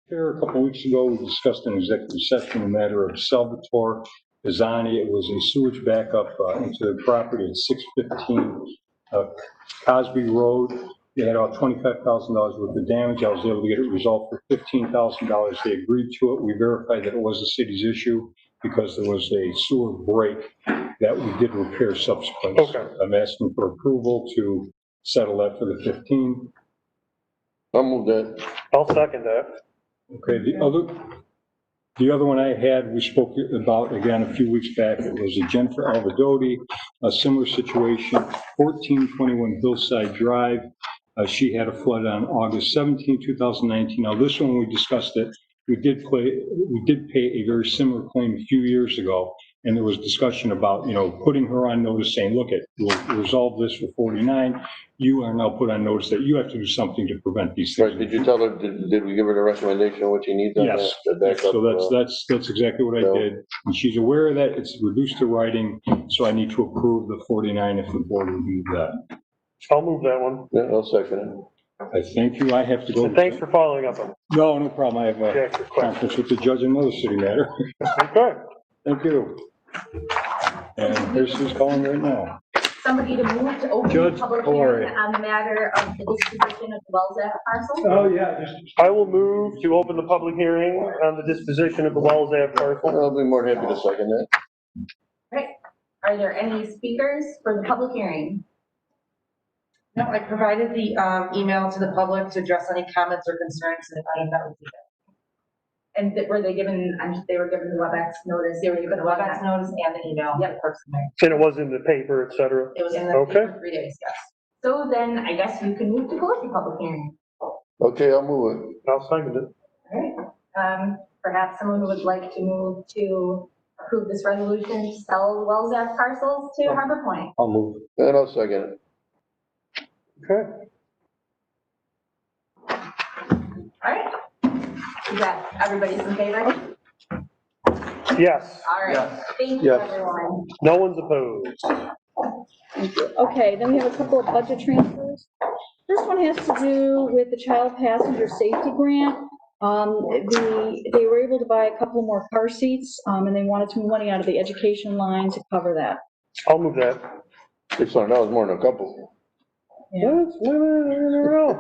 Here a couple of weeks ago, we discussed an executive session the matter of Salvatore Pisani. It was a sewage backup into the property at 615 Cosby Road. They had about $25,000 worth of damage. I was able to get it resolved for $15,000. They agreed to it. We verified that it was the city's issue because there was a sewer break that we did repair subsequently. Okay. I'm asking for approval to settle that for the 15. I'll move that. I'll second that. Okay, the other one I had, we spoke about again a few weeks back. It was a Jennifer Alvadotti, a similar situation, 1421 Hillside Drive. She had a flood on August 17, 2019. Now this one, we discussed it. We did pay a very similar claim a few years ago, and there was discussion about, putting her on notice saying, look, we'll resolve this for 49. You are now put on notice that you have to do something to prevent these things. Right, did you tell her, did we give her the recommendation of what she needs on Yes. that? The backup, So that's exactly what I did. And she's aware of that. It's reduced to writing, so I need to approve the 49 if the board will do that. I'll move that one. Yeah, I'll second it. I thank you. I have to go. And thanks for following up on it. No problem. I have a Yeah, good question. conference with the judge in another city matter. Okay. Thank you. And here's who's calling right now. Somebody to move to open Judge the public Corey. hearing on the matter of the disposition of the wells at parcel. Oh, yeah. I will move to open the public hearing on the disposition of the Wells Ave parcel. I'll be more than happy to second that. Right. Are there any speakers for the public hearing? No, I provided the email to the public to address any comments or concerns, and I that was it. And were they given, they were given the WebEx notice? They were given the WebEx notice and the email. Yep. Personally. And it was in the paper, et cetera. It was in the Okay. for 3 days, yes. So then I guess you can move to close the public hearing. Okay, I'll move it. I'll second it. All right. Perhaps someone would like to move to approve this resolution to sell the Wells Ave parcels to Harbor Point. I'll move. And I'll second it. Okay. All right. Is that everybody's in favor? Yes. All right. Yes. Thank you, Yes. everyone. No one's opposed. Thank you. Okay, then we have a couple of budget transfers. First one has to do with the child passenger safety grant. They were able to buy a couple more car seats, and they wanted to move money out of the education line to cover that. I'll move that. $600 more than a couple. Yeah.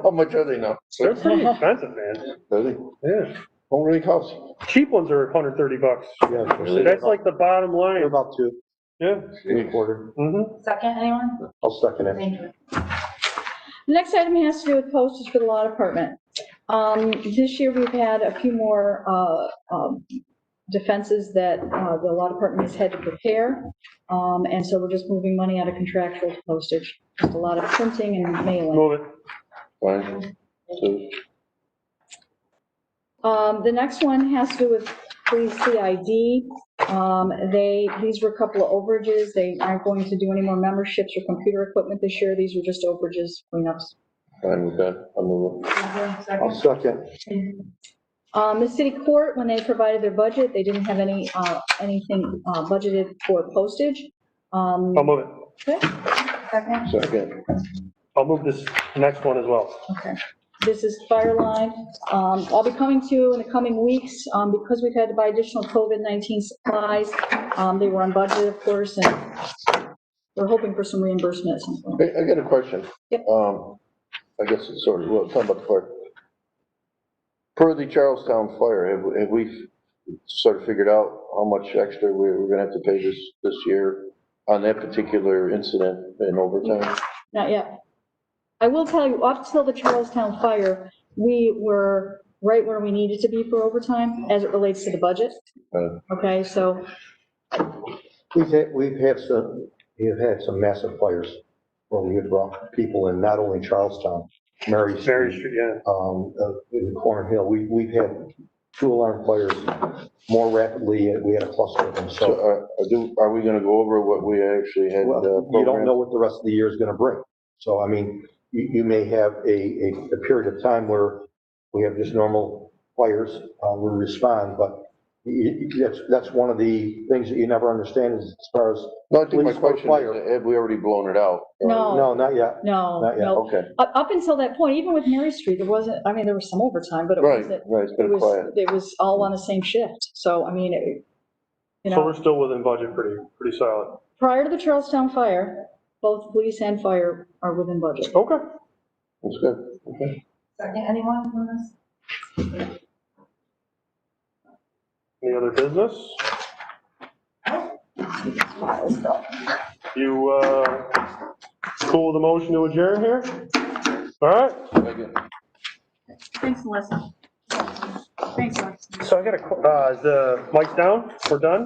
How much are they now? They're pretty expensive, man. Are they? Yeah. Don't really cost. Cheap ones are $130. Yeah. That's like the bottom line. about two. Yeah. Quarter. Mm-hmm. Second, anyone? I'll second it. Thank you. The next item has to do with postage for the law department. This year, we've had a few more defenses that the law department has had to prepare. And so we're just moving money out of contractual to postage. Just a lot of printing and mailing. Move it. Fine. So, The next one has to do with police CID. These were a couple of overages. They aren't going to do any more memberships or computer equipment this year. These were just overages, cleanups. fine with that. I'll move it. I'll second. The city court, when they provided their budget, they didn't have anything budgeted for postage. I'll move it. Okay. Second. Second. I'll move this next one as well. Okay. This is fire line. I'll be coming to you in the coming weeks, because we've had to buy additional COVID-19 supplies. They were unbudgeted, of course, and we're hoping for some reimbursement at some point. Hey, I got a question. Yep. I guess it's sort of, well, talking about the fire. Per the Charlestown fire, have we sort of figured out how much extra we're gonna have to pay this year on that particular incident in overtime? Not yet. I will tell you, up till the Charlestown fire, we were right where we needed to be for overtime as it relates to the budget. Okay, so We've had some massive fires where we have brought people in, not only Charlestown, Mary Mary Street, Street, yeah. in Corner Hill. We've had 2 alarm fires more rapidly. We had a cluster of them. So, are we gonna go over what we actually had? Well, you don't programmed? know what the rest of the year is gonna bring. So, I mean, you may have a period of time where we have just normal fires, we respond, but That's one of the things that you never understand is as far as, No, I think my Police or question fire. is, have we already blown it out? no, not yet. No, Not yet. no. Okay, Up until that point, even with Mary Street, there wasn't, I mean, there was some overtime, but it right, wasn't, right, it's it been was, quiet. it was all on the same shift. So, I mean, you So know, we're still within budget pretty solid. prior to the Charlestown fire, both police and fire are within budget. Okay. That's good, okay. Second, anyone on this? Any other business? You, cool with the motion to adjourn here? All right. Thanks, Melissa. Thanks, Melissa. So I got is the mic down? We're done?